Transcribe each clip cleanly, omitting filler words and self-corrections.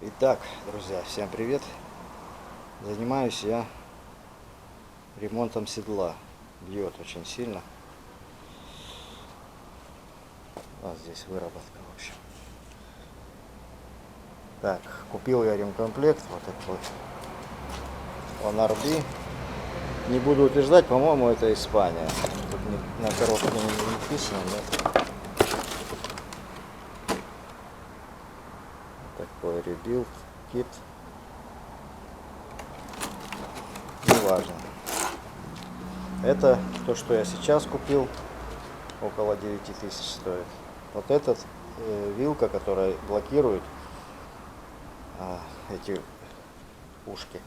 Итак, друзья, всем привет! Занимаюсь я ремонтом седла. Бьет очень сильно. Здесь выработка, в общем. Так, купил я ремкомплект, вот этот вот ONRB. Не буду утверждать, по-моему, это Испания. Тут на коробке не написано, нет. Такой ребилд кит. Неважно. Это то, что я сейчас купил, около 9000 стоит. Вот этот вилка, которая блокирует эти ушки,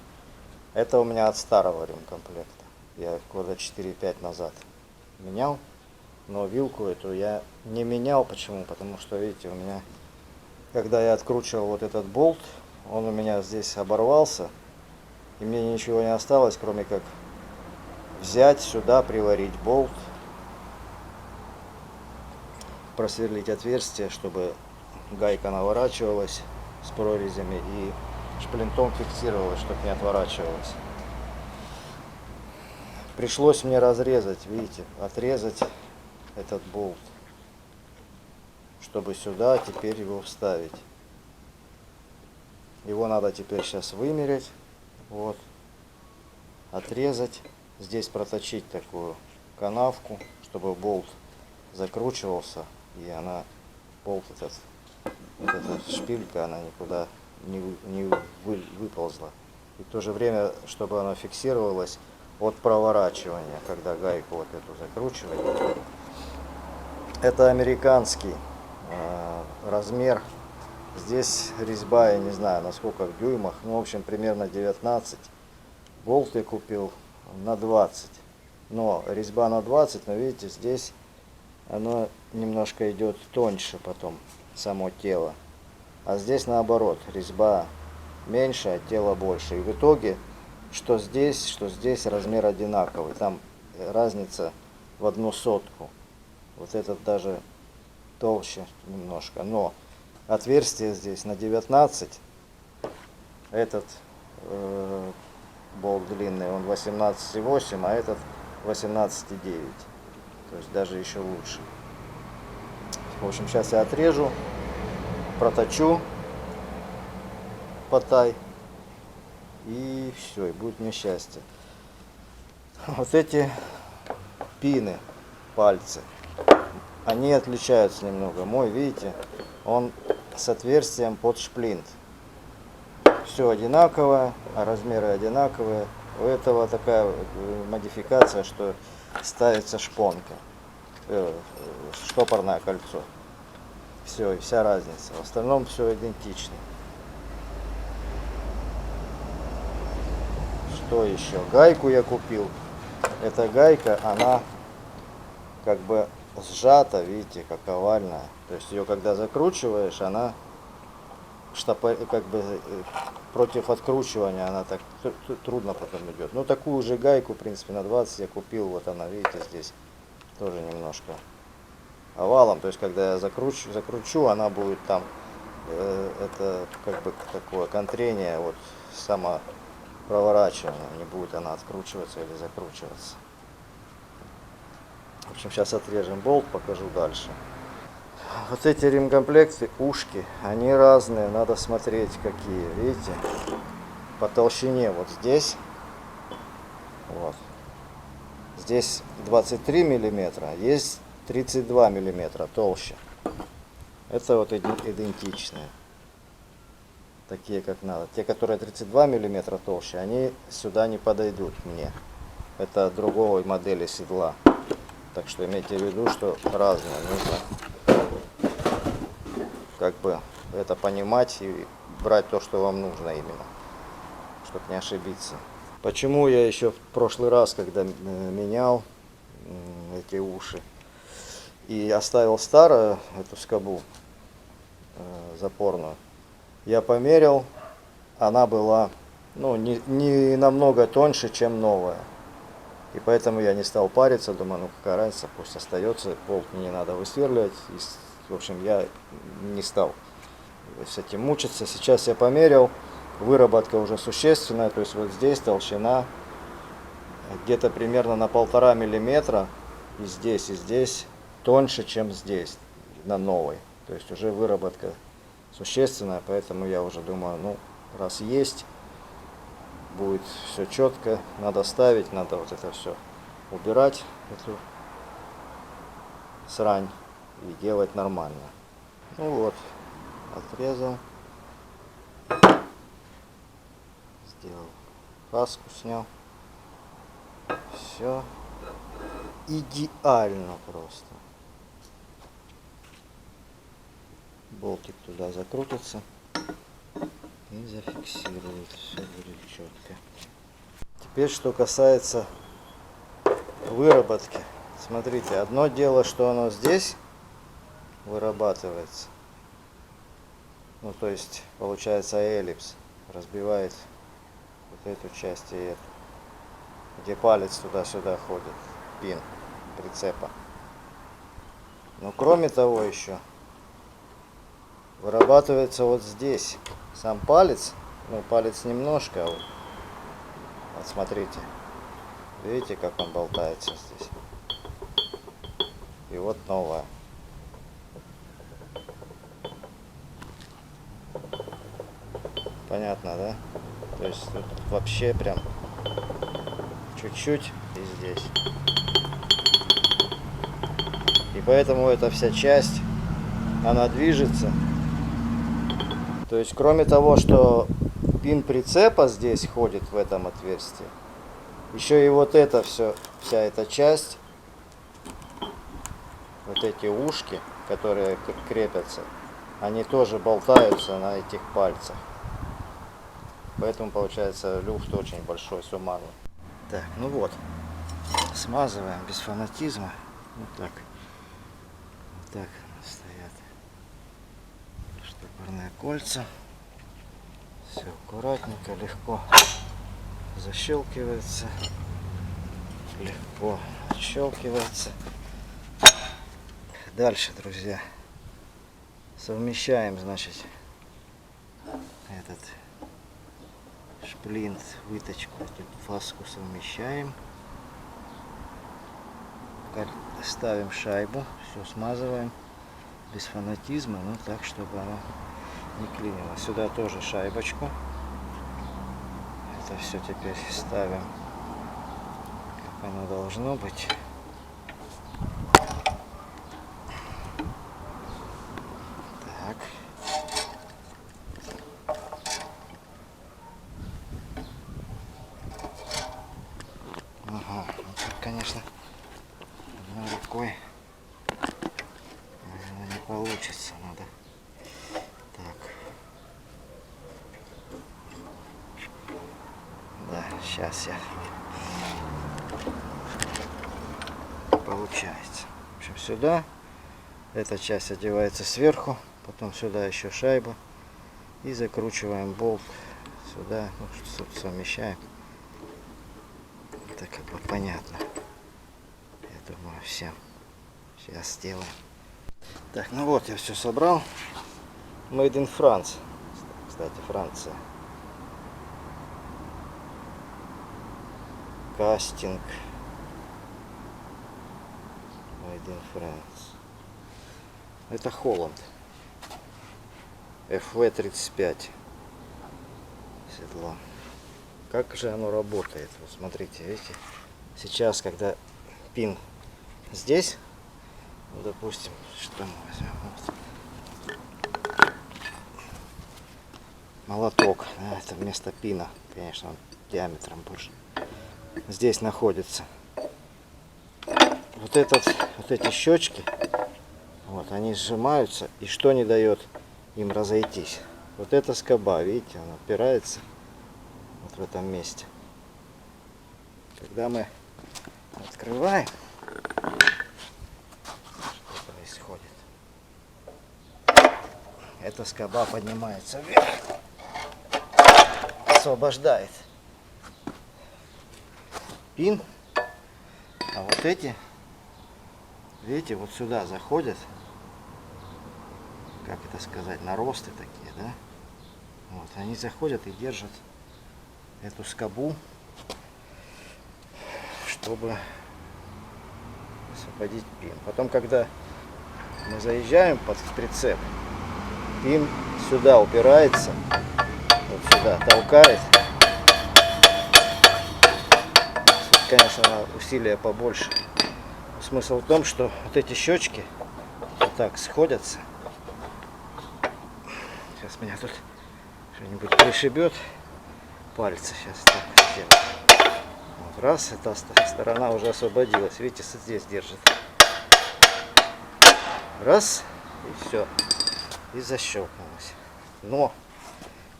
это у меня от старого ремкомплекта. Я года 4-5 назад менял, но вилку эту я не менял. Почему? Потому что, видите, у меня, когда я откручивал вот этот болт, он у меня здесь оборвался, и мне ничего не осталось, кроме как взять сюда, приварить болт, просверлить отверстие, чтобы гайка наворачивалась с прорезями и шплинтом фиксировалась, чтобы не отворачивалась. Пришлось мне разрезать, видите, отрезать этот болт, чтобы сюда теперь его вставить. Его надо теперь сейчас вымерить, вот, отрезать, здесь проточить такую канавку, чтобы болт закручивался, и болт эта шпилька, она никуда не выползла. И в то же время, чтобы она фиксировалась от проворачивания, когда гайку вот эту закручивали. Это американский размер. Здесь резьба, я не знаю, на сколько в дюймах, ну, в общем, примерно 19. Болт я купил на 20. Но резьба на 20, но видите, здесь оно немножко идет тоньше потом, само тело. А здесь наоборот, резьба меньше, а тело больше. И в итоге, что здесь размер одинаковый. Там разница в 1/100. Вот этот даже толще немножко. Но отверстие здесь на 19. Этот болт длинный, он 18,8, а этот 18,9. То есть даже еще лучше. В общем, сейчас я отрежу, проточу потай, и все, и будет мне счастье. Вот эти пины, пальцы, они отличаются немного. Мой, видите, он с отверстием под шплинт. Все одинаковое, а размеры одинаковые. У этого такая модификация, что ставится шпонка, штопорное кольцо. Все, и вся разница. В остальном все идентично. Что еще? Гайку я купил. Эта гайка, она как бы сжата, видите, как овальная. То есть ее когда закручиваешь, она как бы против откручивания, она так трудно потом идет. Ну, такую же гайку, в принципе, на 20 я купил. Вот она, видите, здесь тоже немножко овалом. То есть когда я закручу, она будет там, это как бы такое контрение, вот само проворачивание, не будет она откручиваться или закручиваться. В общем, сейчас отрежем болт, покажу дальше. Вот эти ремкомплекты, ушки, они разные, надо смотреть какие, видите, по толщине. Вот здесь, вот, здесь 23 миллиметра, есть 32 миллиметра толще. Это вот идентичные, такие как надо. Те, которые 32 миллиметра толще, они сюда не подойдут мне. Это другой модели седла. Так что имейте в виду, что разные. Нужно как бы это понимать и брать то, что вам нужно именно, чтобы не ошибиться. Почему я еще в прошлый раз, когда менял эти уши и оставил старую эту скобу запорную, я померил, она была, ну, не намного тоньше, чем новая. И поэтому я не стал париться, думаю, ну какая разница, пусть остается, болт мне не надо высверливать. И, в общем, я не стал с этим мучиться. Сейчас я померил, выработка уже существенная, то есть вот здесь толщина где-то примерно на 1,5 мм, и здесь тоньше, чем здесь, на новой. То есть уже выработка существенная, поэтому я уже думаю, ну, раз есть, будет все четко, надо ставить, надо вот это все убирать, эту срань, и делать нормально. Ну вот, отрезал, сделал фаску, снял, все идеально просто. Болтик туда закрутится и зафиксирует, все будет четко. Теперь что касается выработки. Смотрите, одно дело, что оно здесь вырабатывается, ну то есть получается эллипс, разбивает вот эту часть и эту, где палец туда-сюда ходит, пин прицепа. Но кроме того еще вырабатывается вот здесь сам палец, ну палец немножко, вот смотрите, видите, как он болтается здесь. И вот новая. Понятно, да? То есть тут вообще прям чуть-чуть и здесь. И поэтому эта вся часть, она движется. То есть кроме того, что пин прицепа здесь ходит в этом отверстии, еще и вот это все, вся эта часть, вот эти ушки, которые крепятся, они тоже болтаются на этих пальцах. Поэтому получается люфт очень большой, суммарный. Так, ну вот, смазываем без фанатизма. Вот так. Вот так стоят штопорные кольца. Все аккуратненько, легко защелкивается, легко отщелкивается. Дальше, друзья, совмещаем, значит, этот шплинт, выточку, эту фаску совмещаем, ставим шайбу, все смазываем без фанатизма, но так, чтобы оно не клинило. Сюда тоже шайбочку. Это все теперь ставим, как оно должно быть. Так. Ага, ну тут, конечно, одной рукой, наверное, не получится, надо так. Да, сейчас я получается. В общем, сюда эта часть одевается сверху, потом сюда еще шайба и закручиваем болт сюда, ну, что совмещаем. Это как бы понятно. Я думаю, всем. Сейчас сделаем. Так, ну вот я все собрал. Made in France. Кстати, Франция. Кастинг. Made in France. Это Холланд. FV35. Седло. Как же оно работает? Вот смотрите, видите? Сейчас, когда пин здесь, ну, допустим, что мы возьмем? Вот. Молоток. Да, это вместо пина. Конечно, он диаметром больше. Здесь находится. Вот эти щечки, вот, они сжимаются, и что не дает им разойтись? Вот эта скоба, видите, она упирается вот в этом месте. Когда мы открываем, что происходит? Эта скоба поднимается вверх, освобождает пин, а вот эти, видите, вот сюда заходят как это сказать, наросты такие, да? Вот, они заходят и держат эту скобу, чтобы освободить пин. Потом, когда мы заезжаем под прицеп, пин сюда упирается, вот сюда толкает. Тут, конечно, усилия побольше. Смысл в том, что вот эти щечки вот так сходятся. Сейчас меня тут что-нибудь пришибет. Пальцы сейчас так сделаю. Вот раз, эта сторона уже освободилась. Видите, здесь держит. Раз, и все. И защелкнулось. Но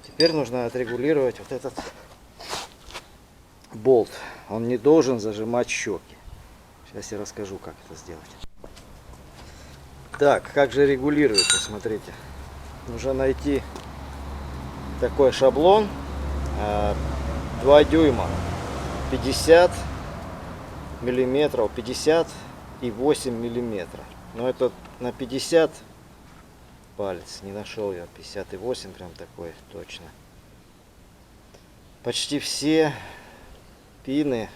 теперь нужно отрегулировать вот этот болт. Он не должен зажимать щеки. Сейчас я расскажу, как это сделать. Так, как же регулируется, смотрите. Нужно найти такой шаблон 2 дюйма 50 миллиметров, 50 и 8 миллиметров. Но это на 50 палец не нашел я, 58 прям такой точно. Почти все пины,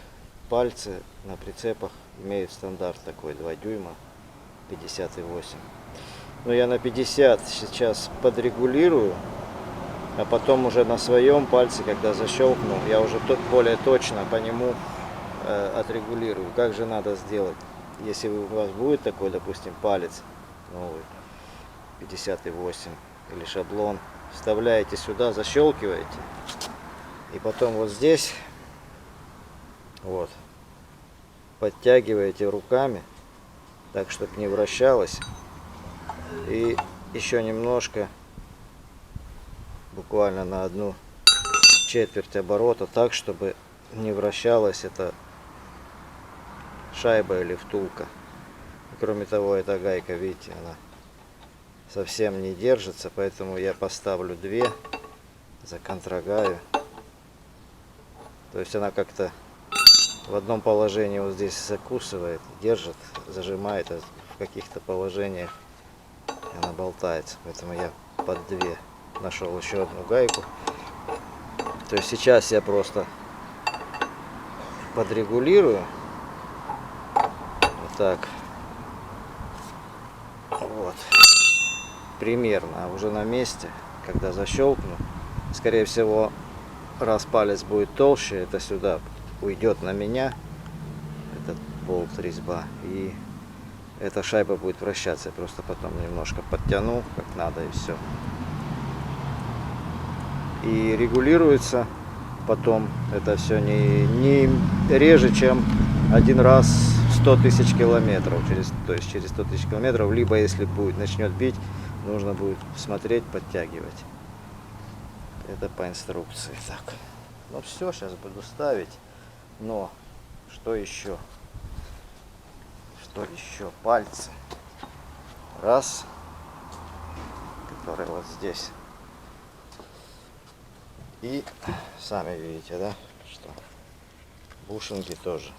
пальцы на прицепах имеют стандарт такой 2 дюйма 58. Но я на 50 сейчас подрегулирую, а потом уже на своем пальце, когда защелкну, я уже более точно по нему отрегулирую. Как же надо сделать, если у вас будет такой, допустим, палец новый 58 или шаблон, вставляете сюда, защелкиваете, и потом вот здесь вот подтягиваете руками так, чтобы не вращалось, и еще немножко, буквально на 1/4 оборота, так, чтобы не вращалась эта шайба или втулка. Кроме того, эта гайка, видите, она совсем не держится, поэтому я поставлю 2, законтрагаю. То есть она как-то в одном положении вот здесь закусывает, держит, зажимает, а в каких-то положениях она болтается. Поэтому я под 2 нашел еще одну гайку. То есть сейчас я просто подрегулирую вот так вот примерно, а уже на месте, когда защелкну, скорее всего, раз палец будет толще, это сюда уйдет на меня, этот болт, резьба, и эта шайба будет вращаться. Я просто потом немножко подтяну как надо, и все. И регулируется потом это все не реже, чем один раз в 100 тысяч километров. То есть через 100 тысяч километров, либо если начнет бить, нужно будет смотреть, подтягивать. Это по инструкции. Так, ну все, сейчас буду ставить. Но что еще? Что еще? Пальцы. Раз, которые вот здесь. И сами видите, да, что бушинки тоже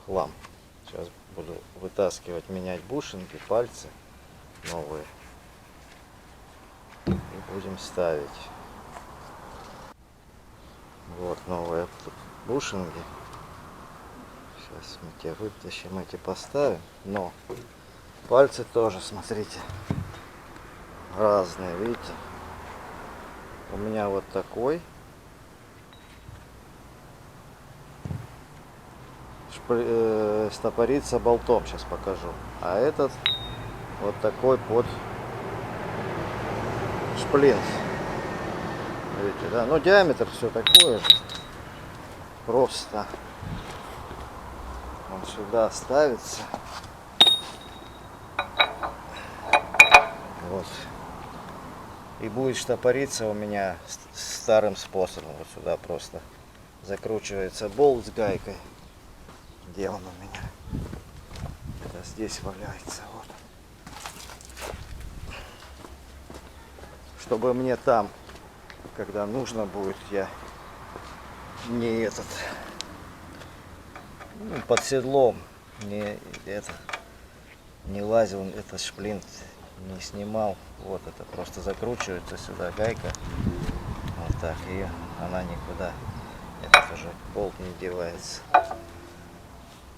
хлам. Сейчас буду вытаскивать, менять бушинки, пальцы новые. И будем ставить. Вот новые бушинки. Сейчас мы те вытащим, эти поставим. Но пальцы тоже, смотрите, разные, видите. У меня вот такой. Стопорится болтом, сейчас покажу. А этот вот такой под шплинт. Видите, да? Ну, диаметр все такое же. Просто он сюда ставится. Вот. И будет штопориться у меня старым способом. Вот сюда просто закручивается болт с гайкой. Где он у меня? Это здесь валяется. Вот. Чтобы мне там, когда нужно будет, я не под седлом не лазил, этот шплинт не снимал. Вот это просто закручивается сюда гайка. Вот так. И она никуда. Этот уже болт не девается.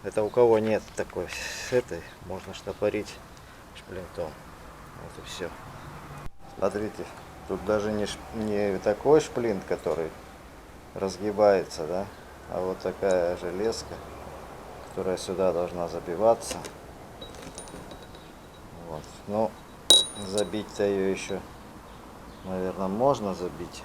Это у кого нет такой с этой, можно штопорить шплинтом. Вот и все. Смотрите, тут даже не такой шплинт, который разгибается, да, а вот такая железка, которая сюда должна забиваться. Вот. Ну, забить-то ее еще, наверное, можно забить,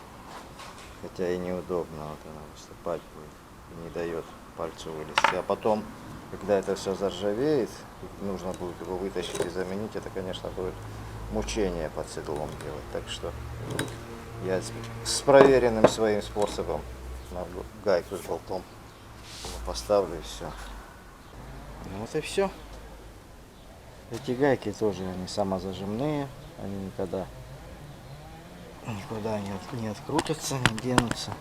хотя и неудобно. Вот она выступать будет и не дает пальцу вылезти. А потом, когда это все заржавеет, нужно будет его вытащить и заменить, это, конечно, будет мучение под седлом делать. Так что я с проверенным своим способом на гайку с болтом поставлю и все. Вот и все. Эти гайки тоже они самозажимные, они никуда не открутятся, не денутся.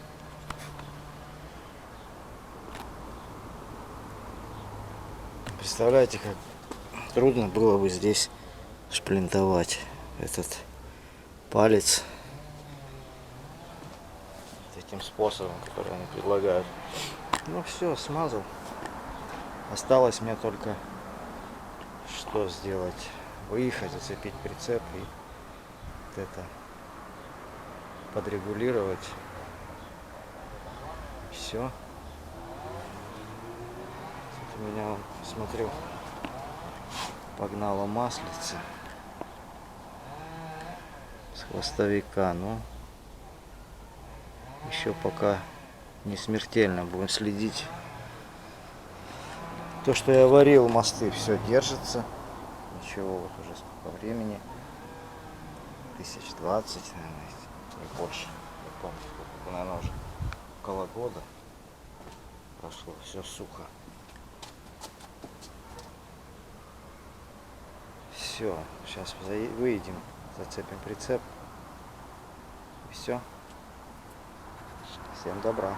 Представляете, как трудно было бы здесь шплинтовать этот палец таким способом, который они предлагают. Ну все, смазал. Осталось мне только что сделать? Выехать, зацепить прицеп и вот это подрегулировать. Все. У меня, смотрю, погнала маслица с хвостовика, но еще пока не смертельно. Будем следить. То, что я варил, мосты все держится. Ничего, вот уже сколько времени. 1020, наверное, не больше. Не помню, сколько, наверное, уже около года прошло. Все сухо. Все, сейчас выйдем, зацепим прицеп. И все. Всем добра.